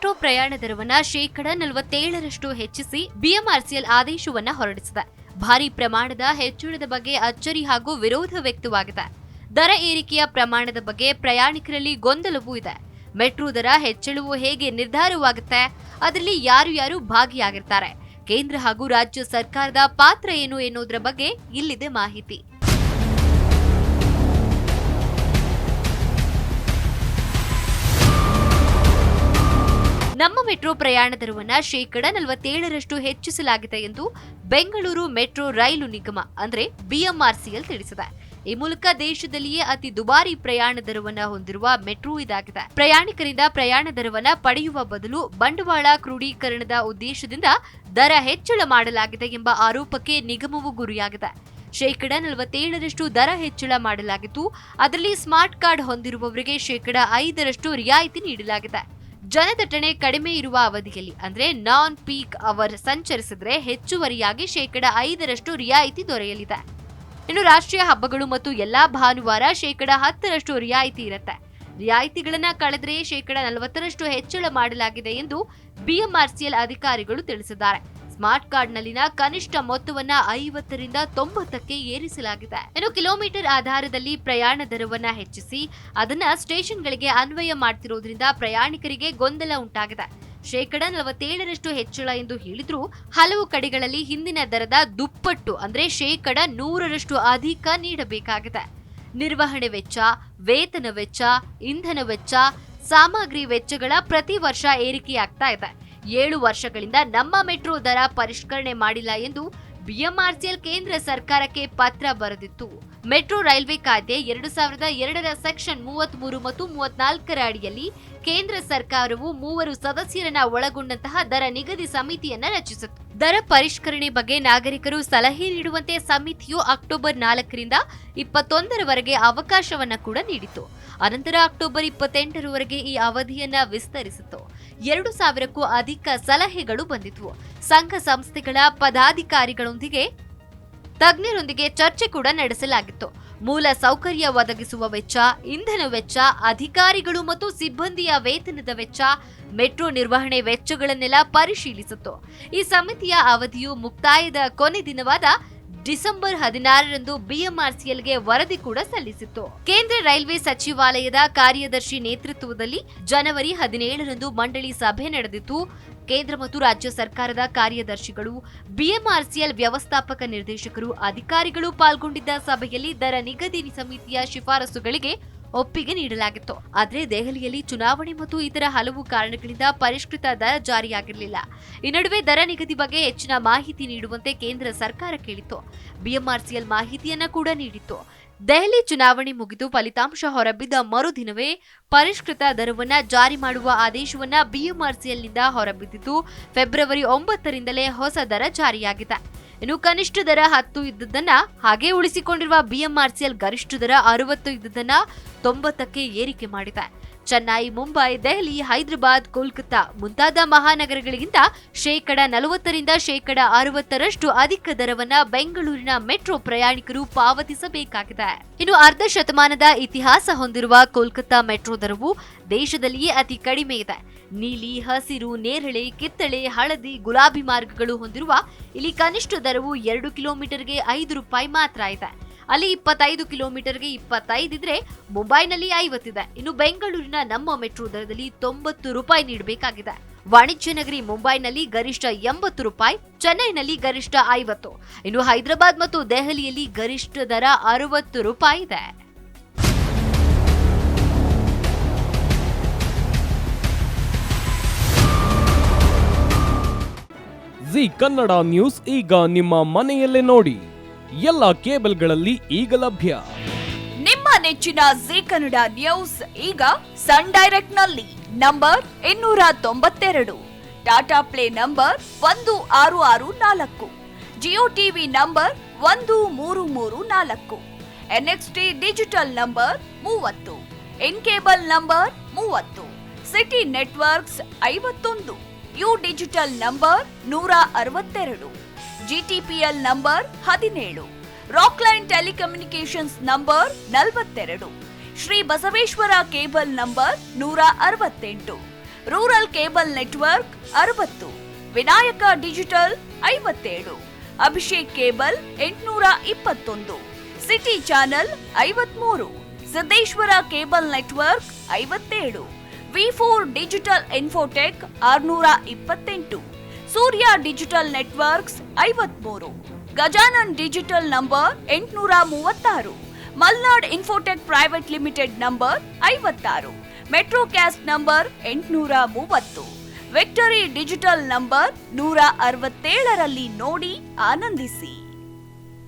Metro ಪ್ರಯಾಣ ದರವನ್ನ 47% ಹೆಚ್ಚಿಸಿ ಬಿಎಂಆರ್ಸಿಎಲ್ ಆದೇಶವನ್ನ ಹೊರಡಿಸಿದೆ. ಭಾರಿ ಪ್ರಮಾಣದ ಹೆಚ್ಚಳದ ಬಗ್ಗೆ ಅಚ್ಚರಿ ಹಾಗೂ ವಿರೋಧ ವ್ಯಕ್ತವಾಗಿದೆ. ದರ ಏರಿಕೆಯ ಪ್ರಮಾಣದ ಬಗ್ಗೆ ಪ್ರಯಾಣಿಕರಲ್ಲಿ ಗೊಂದಲವೂ ಇದೆ. ಮೆಟ್ರೋ ದರ ಹೆಚ್ಚಳವು ಹೇಗೆ ನಿರ್ಧಾರವಾಗುತ್ತೆ, ಅದರಲ್ಲಿ ಯಾರು ಭಾಗಿಯಾಗಿರ್ತಾರೆ, ಕೇಂದ್ರ ಹಾಗೂ ರಾಜ್ಯ ಸರ್ಕಾರದ ಪಾತ್ರ ಏನು ಎನ್ನುವುದರ ಬಗ್ಗೆ ಇಲ್ಲಿದೆ ಮಾಹಿತಿ. ನಮ್ಮ ಮೆಟ್ರೋ ಪ್ರಯಾಣ ದರವನ್ನ 47% ಹೆಚ್ಚಿಸಲಾಗಿದೆ ಎಂದು ಬೆಂಗಳೂರು ಮೆಟ್ರೋ ರೈಲು ನಿಗಮ ಅಂದ್ರೆ ಬಿಎಂಆರ್ಸಿಎಲ್ ತಿಳಿಸಿದೆ. ಈ ಮೂಲಕ ದೇಶದಲ್ಲಿಯೇ ಅತಿ ದುಬಾರಿ ಪ್ರಯಾಣ ದರವನ್ನ ಹೊಂದಿರುವ ಮೆಟ್ರೋ ಇದಾಗಿದೆ. ಪ್ರಯಾಣಿಕರಿಂದ ಪ್ರಯಾಣ ದರವನ್ನ ಪಡೆಯುವ ಬದಲು ಬಂಡವಾಳ ಕ್ರೋಢೀಕರಣದ ಉದ್ದೇಶದಿಂದ ದರ ಹೆಚ್ಚಳ ಮಾಡಲಾಗಿದೆ ಎಂಬ ಆರೋಪಕ್ಕೆ ನಿಗಮವು ಗುರಿಯಾಗಿದೆ. 47% ದರ ಹೆಚ್ಚಳ ಮಾಡಲಾಗಿದ್ದು, ಅದರಲ್ಲಿ ಸ್ಮಾರ್ಟ್ ಕಾರ್ಡ್ ಹೊಂದಿರುವವರಿಗೆ 5% ರಿಯಾಯಿತಿ ನೀಡಲಾಗಿದೆ. ಜನದಟ್ಟಣೆ ಕಡಿಮೆ ಇರುವ ಅವಧಿಯಲ್ಲಿ ಅಂದ್ರೆ ನಾನ್ ಪೀಕ್ ಅವರ್ ಸಂಚರಿಸಿದ್ರೆ ಹೆಚ್ಚುವರಿಯಾಗಿ 5% ರಿಯಾಯಿತಿ ದೊರೆಯಲಿದೆ. ಇನ್ನು ರಾಷ್ಟ್ರೀಯ ಹಬ್ಬಗಳು ಮತ್ತು ಎಲ್ಲಾ ಭಾನುವಾರ 10% ರಿಯಾಯಿತಿ ಇರುತ್ತೆ. ರಿಯಾಯಿತಿಗಳನ್ನ ಕಳೆದರೆ 40% ಹೆಚ್ಚಳ ಮಾಡಲಾಗಿದೆ ಎಂದು ಬಿಎಂಆರ್ಸಿಎಲ್ ಅಧಿಕಾರಿಗಳು ತಿಳಿಸಿದ್ದಾರೆ. ಸ್ಮಾರ್ಟ್ ಕಾರ್ಡ್ನಲ್ಲಿನ ಕನಿಷ್ಠ ಮೊತ್ತವನ್ನ 50ರಿಂದ 90ಕ್ಕೆ ಏರಿಸಲಾಗಿದೆ. ಇನ್ನು ಕಿಲೋಮೀಟರ್ ಆಧಾರದಲ್ಲಿ ಪ್ರಯಾಣ ದರವನ್ನ ಹೆಚ್ಚಿಸಿ ಅದನ್ನ ಸ್ಟೇಷನ್ಗಳಿಗೆ ಅನ್ವಯ ಮಾಡ್ತಿರೋದ್ರಿಂದ ಪ್ರಯಾಣಿಕರಿಗೆ ಗೊಂದಲ ಉಂಟಾಗಿದೆ. 47% ಹೆಚ್ಚಳ ಎಂದು ಹೇಳಿದ್ರೂ ಹಲವು ಕಡೆಗಳಲ್ಲಿ ಹಿಂದಿನ ದರದ ದುಪ್ಪಟ್ಟು ಅಂದ್ರೆ 100% ಅಧಿಕ ನೀಡಬೇಕಾಗಿದೆ. ನಿರ್ವಹಣೆ ವೆಚ್ಚ, ವೇತನ ವೆಚ್ಚ, ಇಂಧನ ವೆಚ್ಚ, ಸಾಮಗ್ರಿ ವೆಚ್ಚಗಳ ಪ್ರತಿ ವರ್ಷ ಏರಿಕೆಯಾಗ್ತಾ ಇದೆ. 7 ವರ್ಷಗಳಿಂದ ನಮ್ಮ ಮೆಟ್ರೋ ದರ ಪರಿಷ್ಕರಣೆ ಮಾಡಿಲ್ಲ ಎಂದು ಬಿಎಂಆರ್ಸಿಎಲ್ ಕೇಂದ್ರ ಸರ್ಕಾರಕ್ಕೆ ಪತ್ರ ಬರೆದಿತ್ತು. ಮೆಟ್ರೋ ರೈಲ್ವೆ ಕಾಯ್ದೆ 2002ರ ಸೆಕ್ಷನ್ 33 ಮತ್ತು 34ರ ಅಡಿಯಲ್ಲಿ ಕೇಂದ್ರ ಸರ್ಕಾರವು 3 ಸದಸ್ಯರನ್ನ ಒಳಗೊಂಡಂತಹ ದರ ನಿಗದಿ ಸಮಿತಿಯನ್ನ ರಚಿಸಿತು. ದರ ಪರಿಷ್ಕರಣೆ ಬಗ್ಗೆ ನಾಗರಿಕರು ಸಲಹೆ ನೀಡುವಂತೆ ಸಮಿತಿಯು ಅಕ್ಟೋಬರ್ 4ರಿಂದ 21ರವರೆಗೆ ಅವಕಾಶವನ್ನ ಕೂಡ ನೀಡಿತು. ಅನಂತರ ಅಕ್ಟೋಬರ್ 28ರವರೆಗೆ ಈ ಅವಧಿಯನ್ನ ವಿಸ್ತರಿಸಿತು. 2000ಕ್ಕೂ ಅಧಿಕ ಸಲಹೆಗಳು ಬಂದಿದ್ವು. ಸಂಘ ಸಂಸ್ಥೆಗಳ ಪದಾಧಿಕಾರಿಗಳೊಂದಿಗೆ ತಜ್ಞರೊಂದಿಗೆ ಚರ್ಚೆ ಕೂಡ ನಡೆಸಲಾಗಿತ್ತು. ಮೂಲ ಸೌಕರ್ಯ ಒದಗಿಸುವ ವೆಚ್ಚ, ಇಂಧನ ವೆಚ್ಚ, ಅಧಿಕಾರಿಗಳು ಮತ್ತು ಸಿಬ್ಬಂದಿಯ ವೇತನದ ವೆಚ್ಚ, ಮೆಟ್ರೋ ನಿರ್ವಹಣೆ ವೆಚ್ಚಗಳನ್ನೆಲ್ಲ ಪರಿಶೀಲಿಸಿತ್ತು. ಈ ಸಮಿತಿಯ ಅವಧಿಯು ಮುಕ್ತಾಯದ ಕೊನೆ ದಿನವಾದ ಡಿಸೆಂಬರ್ 16ರಂದು ಬಿಎಂಆರ್ಸಿಎಲ್ಗೆ ವರದಿ ಕೂಡ ಸಲ್ಲಿಸಿತ್ತು. ಕೇಂದ್ರ ರೈಲ್ವೆ ಸಚಿವಾಲಯದ ಕಾರ್ಯದರ್ಶಿ ನೇತೃತ್ವದಲ್ಲಿ ಜನವರಿ 17ರಂದು ಮಂಡಳಿ ಸಭೆ ನಡೆದಿತ್ತು. ಕೇಂದ್ರ ಮತ್ತು ರಾಜ್ಯ ಸರ್ಕಾರದ ಕಾರ್ಯದರ್ಶಿಗಳು, ಬಿಎಂಆರ್ಸಿಎಲ್ ವ್ಯವಸ್ಥಾಪಕ ನಿರ್ದೇಶಕರು, ಅಧಿಕಾರಿಗಳು ಪಾಲ್ಗೊಂಡಿದ್ದ ಸಭೆಯಲ್ಲಿ ದರ ನಿಗದಿ ಸಮಿತಿಯ ಶಿಫಾರಸುಗಳಿಗೆ ಒಪ್ಪಿಗೆ ನೀಡಲಾಗಿತ್ತು. ಆದರೆ ದೆಹಲಿಯಲ್ಲಿ ಚುನಾವಣೆ ಮತ್ತು ಇತರ ಹಲವು ಕಾರಣಗಳಿಂದ ಪರಿಷ್ಕೃತ ದರ ಜಾರಿಯಾಗಿರಲಿಲ್ಲ. ಈ ನಡುವೆ ದರ ನಿಗದಿ ಬಗ್ಗೆ ಹೆಚ್ಚಿನ ಮಾಹಿತಿ ನೀಡುವಂತೆ ಕೇಂದ್ರ ಸರ್ಕಾರ ಕೇಳಿತ್ತು. ಬಿಎಂಆರ್ಸಿಎಲ್ ಮಾಹಿತಿಯನ್ನ ಕೂಡ ನೀಡಿತ್ತು. ದೆಹಲಿ ಚುನಾವಣೆ ಮುಗಿದು ಫಲಿತಾಂಶ ಹೊರಬಿದ್ದ ಮರುದಿನವೇ ಪರಿಷ್ಕೃತ ದರವನ್ನ ಜಾರಿ ಮಾಡುವ ಆದೇಶವನ್ನ ಬಿಎಂಆರ್ಸಿಎಲ್ನಿಂದ ಹೊರಬಿದ್ದಿದ್ದು, ಫೆಬ್ರವರಿ 9ರಿಂದಲೇ ಹೊಸ ದರ ಜಾರಿಯಾಗಿದೆ. ಇನ್ನು ಕನಿಷ್ಠ ದರ 10 ಇದ್ದದನ್ನ ಹಾಗೆ ಉಳಿಸಿಕೊಂಡಿರುವ ಬಿಎಂಆರ್ಸಿಎಲ್ ಗರಿಷ್ಠ ದರ 60 ಇದ್ದದನ್ನ 90ಕ್ಕೆ ಏರಿಕೆ ಮಾಡಿದೆ. ಚೆನ್ನೈ, ಮುಂಬೈ, ದೆಹಲಿ, ಹೈದರಾಬಾದ್, ಕೋಲ್ಕತ್ತಾ ಮುಂತಾದ ಮಹಾನಗರಗಳಿಗಿಂತ 40ರಿಂದ 60% ಅಧಿಕ ದರವನ್ನ ಬೆಂಗಳೂರಿನ ಮೆಟ್ರೋ ಪ್ರಯಾಣಿಕರು ಪಾವತಿಸಬೇಕಾಗಿದೆ. ಇನ್ನು ಅರ್ಧ ಶತಮಾನದ ಇತಿಹಾಸ ಹೊಂದಿರುವ ಕೋಲ್ಕತ್ತಾ ಮೆಟ್ರೋ ದರವು ದೇಶದಲ್ಲಿಯೇ ಅತಿ ಕಡಿಮೆ ಇದೆ. ನೀಲಿ, ಹಸಿರು, ನೇರಳೆ, ಕಿತ್ತಳೆ, ಹಳದಿ, ಗುಲಾಬಿ ಮಾರ್ಗಗಳು ಹೊಂದಿರುವ ಇಲ್ಲಿ ಕನಿಷ್ಠ ದರವು 2 ಕಿಲೋಮೀಟರ್ಗೆ ₹5 ಮಾತ್ರ ಇದೆ. ಅಲ್ಲಿ 25 ಕಿಲೋಮೀಟರ್ಗೆ 25 ಇದ್ರೆ ಮುಂಬೈನಲ್ಲಿ 50 ಇದೆ. ಇನ್ನು ಬೆಂಗಳೂರಿನ ನಮ್ಮ ಮೆಟ್ರೋ ದರದಲ್ಲಿ ₹90 ನೀಡಬೇಕಾಗಿದೆ. ವಾಣಿಜ್ಯ ನಗರಿ ಮುಂಬೈನಲ್ಲಿ ಗರಿಷ್ಠ ₹80, ಚೆನ್ನೈನಲ್ಲಿ ಗರಿಷ್ಠ 50. ಇನ್ನು ಹೈದರಾಬಾದ್ ಮತ್ತು ದೆಹಲಿಯಲ್ಲಿ ಗರಿಷ್ಠ ದರ ₹60 ಇದೆ. ಜಿ ಕನ್ನಡ ನ್ಯೂಸ್ ಈಗ ನಿಮ್ಮ ಮನೆಯಲ್ಲೇ ನೋಡಿ. ಎಲ್ಲ ಕೇಬಲ್ಗಳಲ್ಲಿ ಈಗ ಲಭ್ಯ. ನಿಮ್ಮ ನೆಚ್ಚಿನ ಜಿ ಕನ್ನಡ ನ್ಯೂಸ್ ಈಗ ಸನ್ ಡೈರೆಕ್ಟ್ ನಲ್ಲಿ number 292, Tata play number 1664, Jio TV number 1334, NXT digital number 30, in cable number 30, city networks 51, U digital number 162, GTPL number 17, Rockline telecommunications number 42, Shri Basaveshwara cable number 168, rural cable network 60, Vinayaka digital 57, Abhishek cable 821, city channel 53, Siddeshwara cable network 57, V4 digital Infotech 628, Surya digital networks 53, Gajanan digital number 836, Malnad Infotech private limited number 56, Metrocast number 830, Victory digital number 167ರಲ್ಲಿ ನೋಡಿ ಆನಂದಿಸಿ.